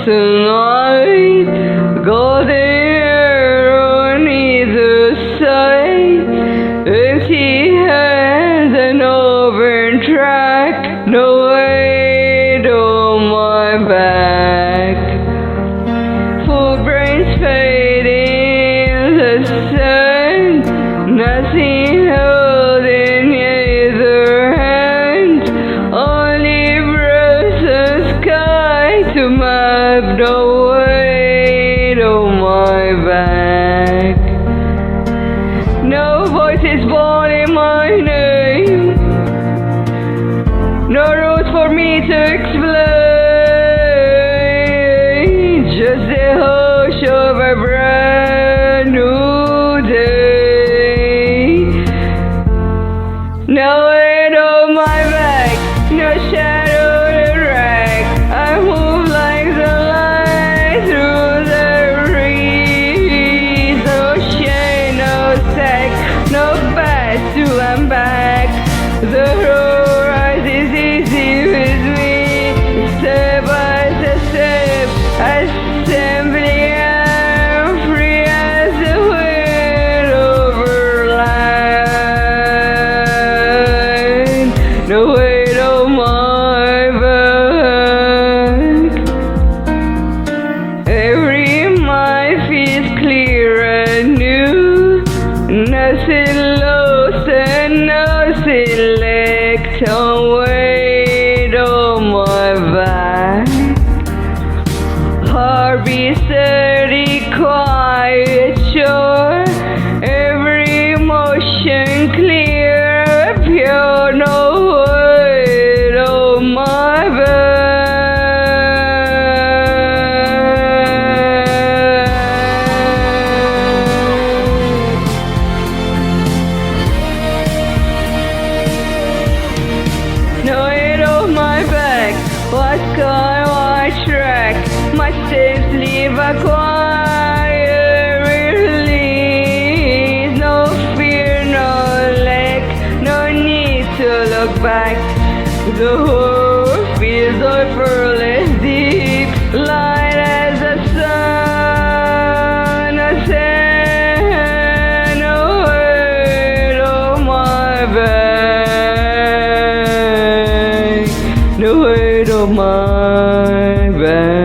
tonight. Golden hair on either side, empty hands and open track, no weight on my back. Full brains fading in the sun, nothing held in either hand, only frozen sky to map the weight on my back. No voices calling my name, no road for me to explain, just the hush of a brand new day. No weight on my back, no shadow to drag. I move like the light through the breeze. No shame, no sack, no path to I'm back. The horizon is easy with me, step by step, assembly. I'm free as the wind over line. No weight on my back. Every mind feels clear and new, nothing lost and nothing left on weight on my back. Heart beats steady, quiet, sure, every emotion clear, pure, no weight on my back. No weight on my back, what sky, what track, my steps leave a quiet release. No fear, no lack, no need to look back. The whole feels effortless, deep, light as the sun. I stand, no weight on my back, no weight on my back.